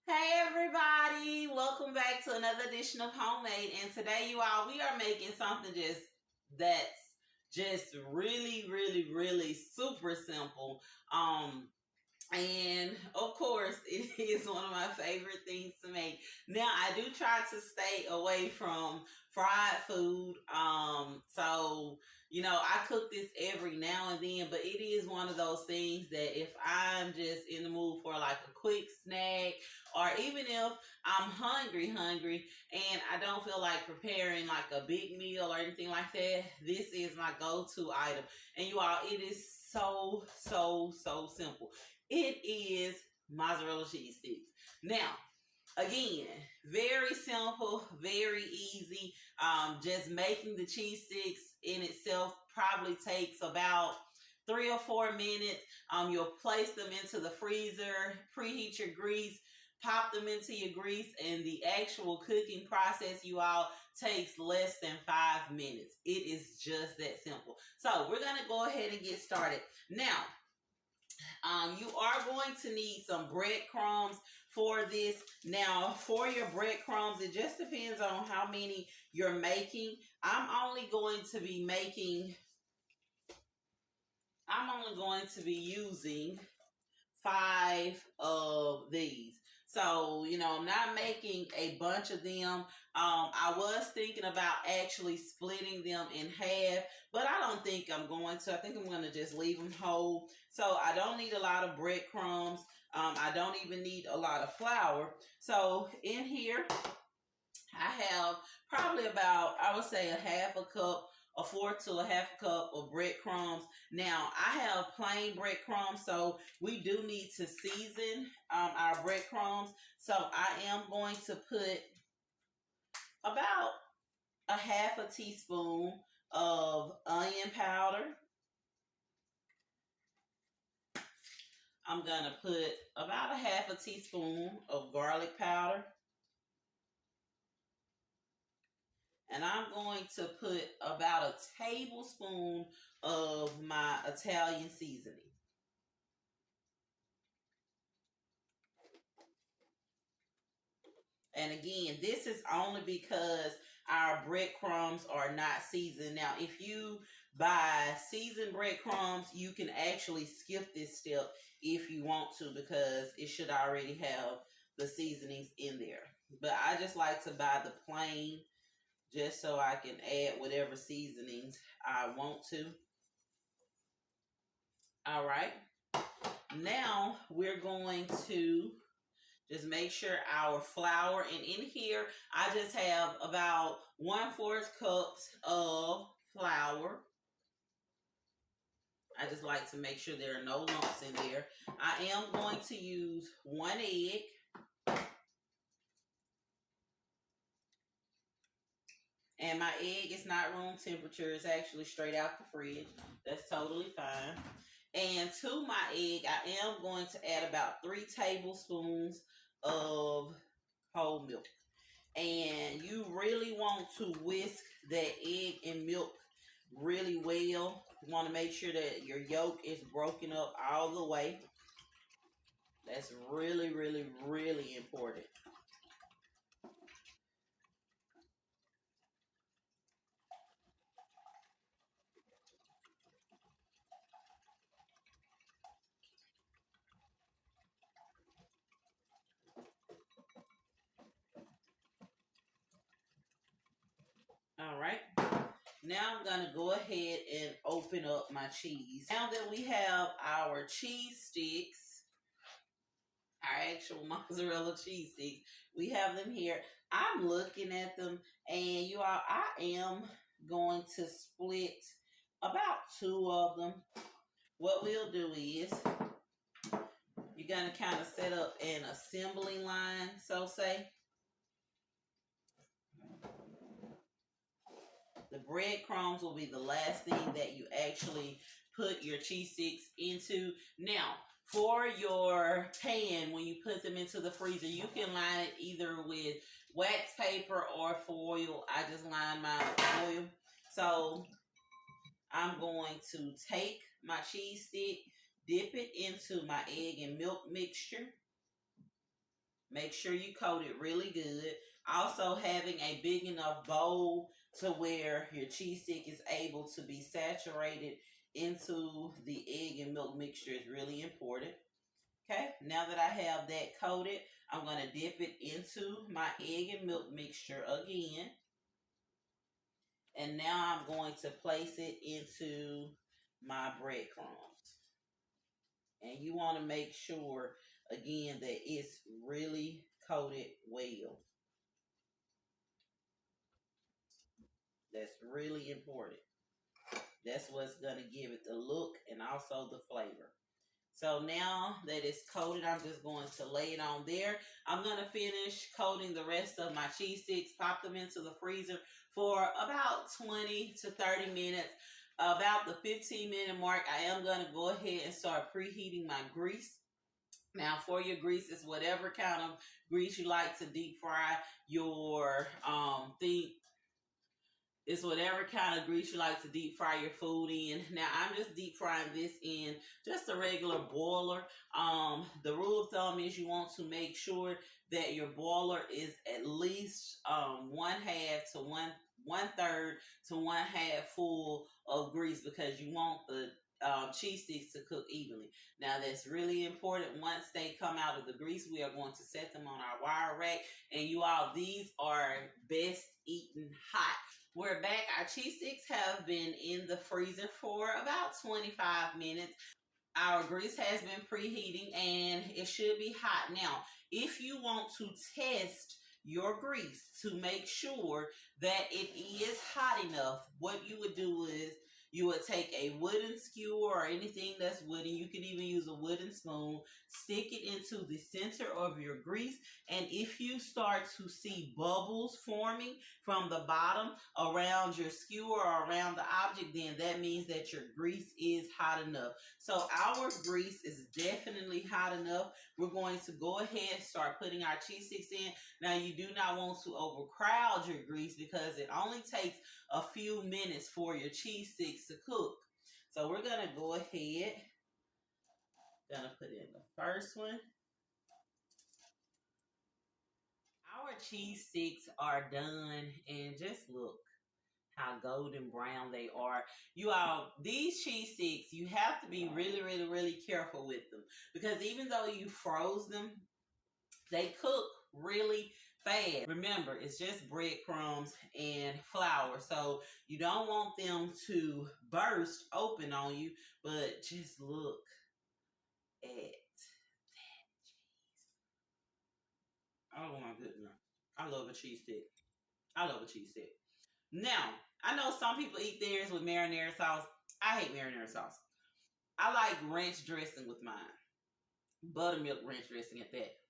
Hey everybody, welcome back to another edition of Homemade. And today, you all, we are making something that's just really super simple. And of course, it is one of my favorite things to make. Now, I do try to stay away from fried food. I cook this every now and then, but it is one of those things that if I'm just in the mood for like a quick snack, or even if I'm hungry, and I don't feel like preparing like a big meal or anything like that, this is my go-to item. And you all, it is so simple. It is mozzarella cheese sticks. Now, again, very simple, very easy. Just making the cheese sticks in itself probably takes about 3 or 4 minutes. You'll place them into the freezer, preheat your grease, pop them into your grease, and the actual cooking process, you all, takes less than 5 minutes. It is just that simple. So we're going to go ahead and get started. Now, you are going to need some breadcrumbs for this. Now, for your breadcrumbs, it just depends on how many you're making. I'm only going to using 5 of these. So, I'm not making a bunch of them. I was thinking about actually splitting them in half, but I don't think I'm going to. I think I'm going to just leave them whole. So I don't need a lot of breadcrumbs. I don't even need a lot of flour. So in here, I have probably about, I would say, a fourth to a half a cup of breadcrumbs. Now, I have plain breadcrumbs, so we do need to season our breadcrumbs. So I am going to put about a half a teaspoon of onion powder. I'm going to put about a half a teaspoon of garlic powder. And I'm going to put about a tablespoon of my Italian seasoning. And again, this is only because our breadcrumbs are not seasoned. Now, if you buy seasoned breadcrumbs, you can actually skip this step if you want to, because it should already have the seasonings in there. But I just like to buy the plain, just so I can add whatever seasonings I want to. All right. Now we're going to just make sure our flour, and in here I just have about 1/4 cups of flour. I just like to make sure there are no lumps in there. I am going to use 1 egg. And my egg is not room temperature. It's actually straight out the fridge. That's totally fine. And to my egg, I am going to add about 3 tablespoons of whole milk. And you really want to whisk that egg and milk really well. You want to make sure that your yolk is broken up all the way. That's really important. All right. Now I'm going to go ahead and open up my cheese. Now that we have our cheese sticks, our actual mozzarella cheese sticks, we have them here. I'm looking at them, and you all, I am going to split about 2 of them. What we'll do is, you're going to kind of set up an assembly line, so say. The breadcrumbs will be the last thing that you actually put your cheese sticks into. Now, for your pan, when you put them into the freezer, you can line it either with wax paper or foil. I just line mine with foil. So I'm going to take my cheese stick, dip it into my egg and milk mixture. Make sure you coat it really good. Also, having a big enough bowl to where your cheese stick is able to be saturated into the egg and milk mixture is really important. Okay, now that I have that coated, I'm going to dip it into my egg and milk mixture again. And now I'm going to place it into my breadcrumbs. And you want to make sure, again, that it's really coated well. That's really important. That's what's going to give it the look and also the flavor. So now that it's coated, I'm just going to lay it on there. I'm going to finish coating the rest of my cheese sticks, pop them into the freezer for about 20 to 30 minutes. About the 15-minute mark, I am going to go ahead and start preheating my grease. Now, for your grease, it's whatever kind of grease you like to deep fry your thing. It's whatever kind of grease you like to deep fry your food in. Now, I'm just deep frying this in just a regular boiler. The rule of thumb is you want to make sure that your boiler is at least 1/2 to 1/3 to 1/2 full of grease, because you want the cheese sticks to cook evenly. Now, that's really important. Once they come out of the grease, we are going to set them on our wire rack. And you all, these are best eaten hot. We're back. Our cheese sticks have been in the freezer for about 25 minutes. Our grease has been preheating and it should be hot. Now, if you want to test your grease to make sure that it is hot enough, what you would do is you would take a wooden skewer or anything that's wooden. You could even use a wooden spoon. Stick it into the center of your grease. And if you start to see bubbles forming from the bottom around your skewer or around the object, then that means that your grease is hot enough. So our grease is definitely hot enough. We're going to go ahead and start putting our cheese sticks in. Now, you do not want to overcrowd your grease because it only takes a few minutes for your cheese sticks to cook. So we're going to go ahead. Gonna put in the first one. Our cheese sticks are done, and just look how golden brown they are. You all, these cheese sticks, you have to be really, really, really careful with them, because even though you froze them, they cook really fast. Remember, it's just breadcrumbs and flour, so you don't want them to burst open on you. But just look at that cheese. Oh my goodness, I love a cheese stick. I love a cheese stick. Now, I know some people eat theirs with marinara sauce. I hate marinara sauce. I like ranch dressing with mine. Buttermilk ranch dressing at that.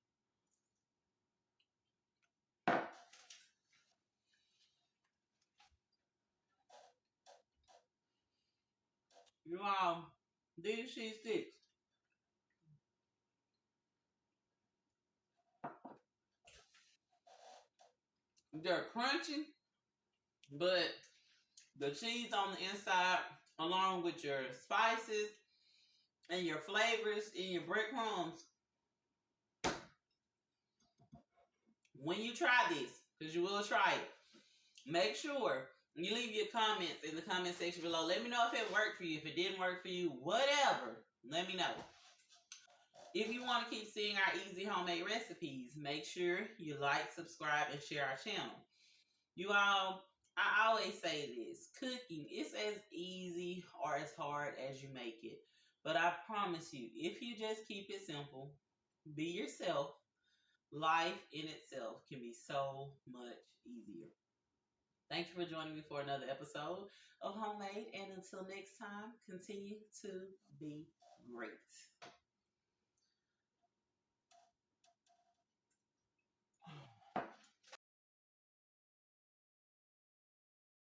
You all, these cheese sticks, they're crunchy, but the cheese on the inside, along with your spices and your flavors in your breadcrumbs, when you try this, because you will try it, make sure you leave your comments in the comment section below. Let me know if it worked for you. If it didn't work for you, whatever, let me know. If you want to keep seeing our easy homemade recipes, make sure you like, subscribe, and share our channel. You all, I always say this, cooking is as easy or as hard as you make it. But I promise you, if you just keep it simple, be yourself, life in itself can be so much easier. Thank you for joining me for another episode of Homemade. And until next time, continue to be